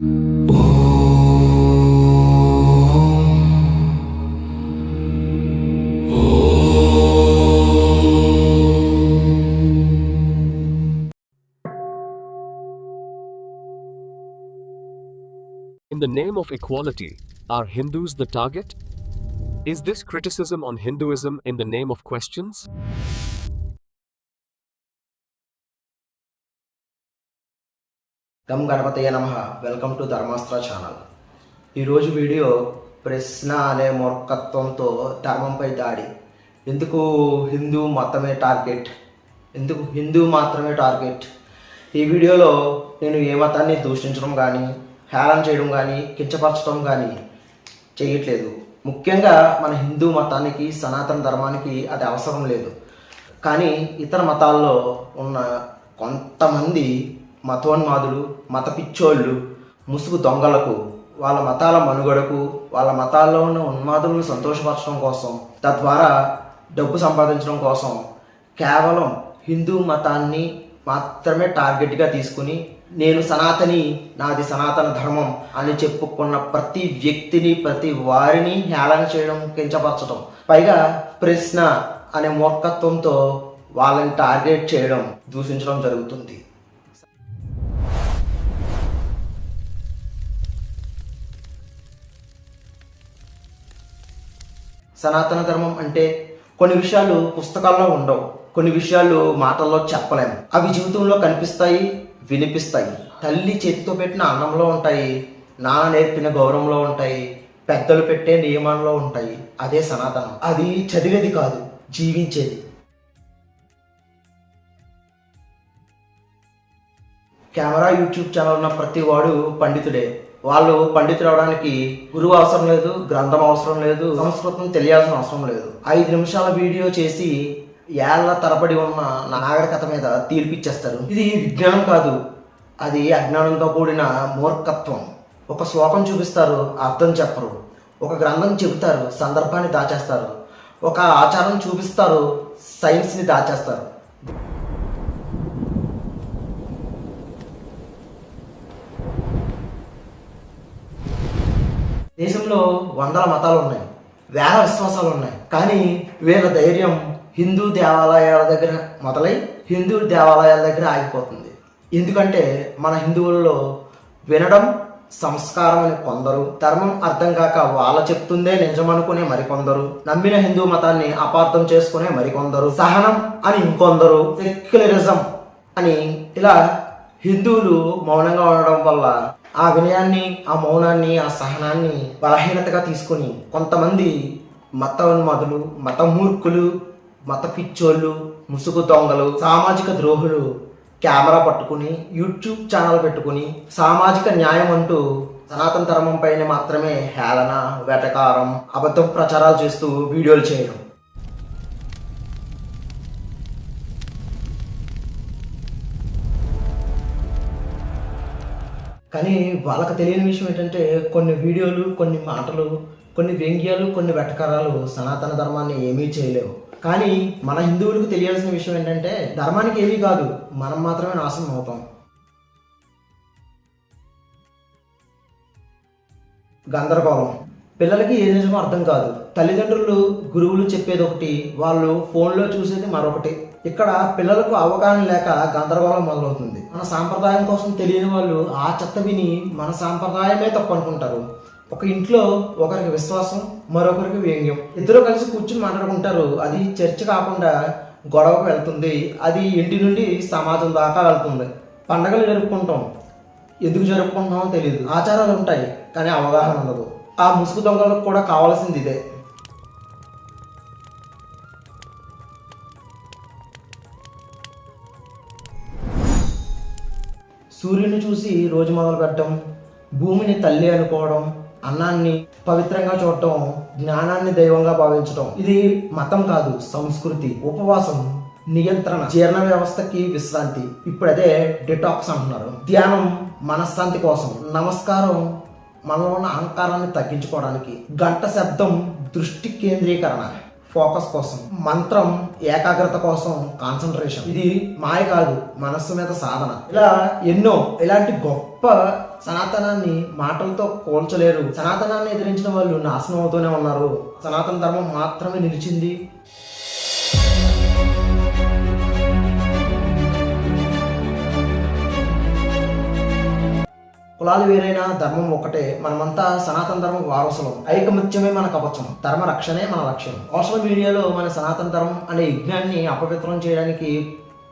In the name of equality, are Hindus the target? Is this criticism on Hinduism in the name of questions? గం గణపతయ నమః. Welcome to Dharmastra channel. ఈరోజు video ప్రశ్న అనే మూర్ఖత్వంతో ధర్మంపై దాడి. ఎందుకు హిందూ మతమే టార్గెట్? ఎందుకు హిందూ మాత్రమే టార్గెట్? ఈ వీడియోలో నేను ఏ మతాన్ని దూషించడం కానీ, హేళన చేయడం కానీ, కించపరచడం కానీ చేయట్లేదు. ముఖ్యంగా మన హిందూ మతానికి, సనాతన ధర్మానికి అది అవసరం లేదు. కానీ ఇతర మతాల్లో ఉన్న కొంతమంది మతోన్మాదులు, మత పిచ్చోళ్ళు, ముసుగు దొంగలకు, వాళ్ళ మతాల మనుగడకు, వాళ్ళ మతాల్లో ఉన్న ఉన్మాదులను సంతోషపరచడం కోసం, తద్వారా డబ్బు సంపాదించడం కోసం కేవలం హిందూ మతాన్ని మాత్రమే టార్గెట్గా తీసుకుని నేను సనాతని, నాది సనాతన ధర్మం అని చెప్పుకున్న ప్రతి వ్యక్తిని, ప్రతి వారిని హేళన చేయడం, కించపరచడం, పైగా ప్రశ్న అనే మూర్ఖత్వంతో వాళ్ళని టార్గెట్ చేయడం, దూషించడం జరుగుతుంది. సనాతన ధర్మం అంటే కొన్ని విషయాలు పుస్తకాల్లో ఉండవు, కొన్ని విషయాలు మాటల్లో చెప్పలేము. అవి జీవితంలో కనిపిస్తాయి, వినిపిస్తాయి. తల్లి చేతితో పెట్టిన అన్నంలో ఉంటాయి, నాన్న నేర్పిన గౌరవంలో ఉంటాయి, పెద్దలు పెట్టే నియమంలో ఉంటాయి. అదే సనాతనం. అది చదివేది కాదు, జీవించేది. కెమెరా, యూట్యూబ్ ఛానల్ ఉన్న ప్రతి వాడు పండితుడే. వాళ్ళు పండితులు అవడానికి గురువు అవసరం లేదు, గ్రంథం అవసరం లేదు, సంస్కృతం తెలియాల్సిన అవసరం లేదు. 5 నిమిషాల వీడియో చేసి ఏళ్ల తరబడి ఉన్న నాగరికత మీద తీర్పిచ్చేస్తారు. ఇది విజ్ఞానం కాదు, అది అజ్ఞానంతో కూడిన మూర్ఖత్వం. ఒక శ్లోకం చూపిస్తారు, అర్థం చెప్పరు. ఒక గ్రంథం చెబుతారు, సందర్భాన్ని దాచేస్తారు. ఒక ఆచారం చూపిస్తారు, సైన్స్ని దాచేస్తారు. దేశంలో వందల మతాలు ఉన్నాయి, వేల విశ్వాసాలు ఉన్నాయి. కానీ వీళ్ళ ధైర్యం హిందూ దేవాలయాల దగ్గర మొదలై హిందూ దేవాలయాల దగ్గర ఆగిపోతుంది. ఎందుకంటే మన హిందువుల్లో వినడం సంస్కారం అని కొందరు, ధర్మం అర్థం కాక వాళ్ళ చెప్తుందే నిజమనుకునే మరికొందరు, నమ్మిన హిందూ మతాన్ని అపార్థం చేసుకునే మరికొందరు, సహనం అని ఇంకొందరు, సెక్యులరిజం అని ఇలా హిందువులు మౌనంగా ఉండడం వల్ల ఆ వినయాన్ని, ఆ మౌనాన్ని, ఆ సహనాన్ని బలహీనతగా తీసుకుని కొంతమంది మతోన్మాదులు, మతమూర్ఖులు, మత పిచ్చోళ్ళు, ముసుగు దొంగలు, సామాజిక ద్రోహులు కెమెరా పట్టుకుని, యూట్యూబ్ ఛానల్ పెట్టుకుని సామాజిక న్యాయం అంటూ సనాతన ధర్మం పైన మాత్రమే హేళన, వెటకారం, అబద్ధం ప్రచారాలు చేస్తూ వీడియోలు చేయడం. కానీ వాళ్ళకి తెలియని విషయం ఏంటంటే కొన్ని వీడియోలు, కొన్ని మాటలు, కొన్ని వ్యంగ్యాలు, కొన్ని వెటకారాలు సనాతన ధర్మాన్ని ఏమీ చేయలేవు. కానీ మన హిందువులకు తెలియాల్సిన విషయం ఏంటంటే ధర్మానికి ఏమీ కాదు, మనం మాత్రమే నాశనం అవుతాం. గందరగోళం. పిల్లలకి ఏ నిజమో అర్థం కాదు. తల్లిదండ్రులు, గురువులు చెప్పేది ఒకటి, వాళ్ళు ఫోన్లో చూసేది మరొకటి. ఇక్కడ పిల్లలకు అవగాహన లేక గందరగోళం మొదలవుతుంది. మన సాంప్రదాయం కోసం తెలియని వాళ్ళు ఆ చెత్త విని మన సాంప్రదాయమే తప్పు అనుకుంటారు. ఒక ఇంట్లో ఒకరికి విశ్వాసం, మరొకరికి వ్యంగ్యం. ఇద్దరు కలిసి కూర్చుని మాట్లాడుకుంటారు. అది చర్చ కాకుండా గొడవకు వెళ్తుంది. అది ఇంటి నుండి సమాజం దాకా వెళ్తుంది. పండగలు జరుపుకుంటాం, ఎందుకు జరుపుకుంటామో తెలియదు. ఆచారాలు ఉంటాయి, కానీ అవగాహన ఉండదు. ఆ ముసుగు దొంగలకు కూడా కావాల్సింది ఇదే. సూర్యుని చూసి రోజు మొదలు పెట్టడం, భూమిని తల్లి అనుకోవడం, అన్నాన్ని పవిత్రంగా చూడటం, జ్ఞానాన్ని దైవంగా భావించడం, ఇది మతం కాదు, సంస్కృతి. ఉపవాసం, నియంత్రణ, జీర్ణ వ్యవస్థకి విశ్రాంతి. ఇప్పుడు అదే డిటాక్స్ అంటున్నారు. ధ్యానం మనశ్శాంతి కోసం, నమస్కారం మనలో ఉన్న అహంకారాన్ని తగ్గించుకోవడానికి, గంట శబ్దం దృష్టి కేంద్రీకరణ, ఫోకస్ కోసం, మంత్రం ఏకాగ్రత కోసం, కాన్సన్ట్రేషన్. ఇది మాయ కాదు, మనస్సు మీద సాధన. ఇలా ఎన్నో ఇలాంటి గొప్ప సనాతనాన్ని మాటలతో పోల్చలేరు. సనాతనాన్ని ఎదిరించిన వాళ్ళు నాశనం అవుతూనే ఉన్నారు. సనాతన ధర్మం మాత్రమే నిలిచింది. కులాలు వేరైనా ధర్మం ఒకటే. మనమంతా సనాతన ధర్మం వారసులం. ఐకమత్యమే మన కవచం, ధర్మ రక్షణే మన లక్ష్యం. సోషల్ మీడియాలో మన సనాతన ధర్మం అనే యజ్ఞాన్ని అపవిత్రం చేయడానికి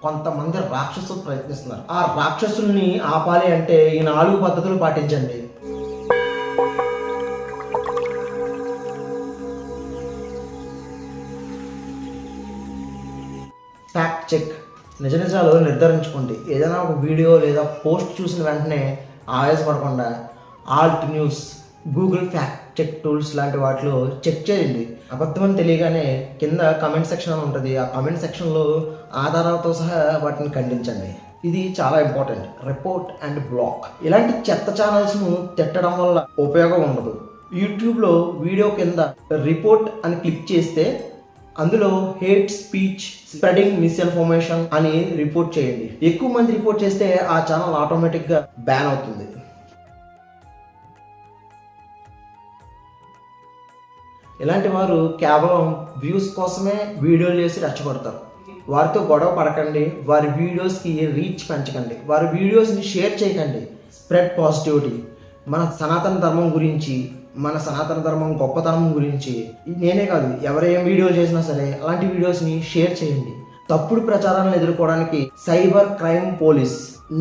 కొంతమంది రాక్షసులు ప్రయత్నిస్తున్నారు. ఆ రాక్షసుల్ని ఆపాలి అంటే ఈ 4 పద్ధతులు పాటించండి. ఫ్యాక్ట్ చెక్, నిజాలు నిర్ధారించుకోండి. ఏదైనా ఒక వీడియో లేదా పోస్ట్ చూసిన వెంటనే ఆవేశపడకుండా Alt News, Google fact check tools లాంటి వాటిలో చెక్ చేయండి. అబద్ధం అని తెలియగానే కింద కమెంట్ సెక్షన్ అని ఉంటుంది. ఆ కమెంట్ సెక్షన్లో ఆధారాలతో సహా వాటిని ఖండించండి. ఇది చాలా ఇంపార్టెంట్. Report and black. ఇలాంటి చెత్త ఛానల్స్ను తిట్టడం వల్ల ఉపయోగం ఉండదు. యూట్యూబ్లో వీడియో కింద రిపోర్ట్ అని క్లిక్ చేస్తే అందులో హేట్ స్పీచ్, స్ప్రెడింగ్ మిస్ఇన్ఫర్మేషన్ అని రిపోర్ట్ చేయండి. ఎక్కువ మంది రిపోర్ట్ చేస్తే ఆ ఛానల్ ఆటోమేటిక్గా బ్యాన్ అవుతుంది. ఇలాంటి వారు కేవలం వ్యూస్ కోసమే వీడియోలు చేసి రెచ్చగొడతారు. వారితో గొడవ పడకండి. వారి వీడియోస్కి రీచ్ పెంచకండి. వారి వీడియోస్ని షేర్ చేయకండి. Spread positivity. మన సనాతన ధర్మం గురించి, మన సనాతన ధర్మం గొప్పతనం గురించి నేనే కాదు, ఎవరేం వీడియోలు చేసినా సరే అలాంటి వీడియోస్ని షేర్ చేయండి. తప్పుడు ప్రచారాలను ఎదుర్కోవడానికి cyber crime police,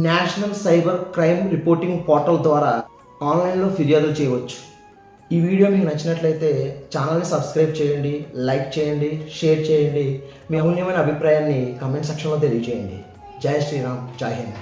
national cyber crime reporting portal ద్వారా ఆన్లైన్లో ఫిర్యాదు చేయవచ్చు. ఈ వీడియో మీకు నచ్చినట్లయితే ఛానల్ని సబ్స్క్రైబ్ చేయండి, లైక్ చేయండి, షేర్ చేయండి. మీ అమూల్యమైన అభిప్రాయాన్ని కామెంట్ సెక్షన్లో తెలియజేయండి. జై శ్రీరామ్, జై హింద్.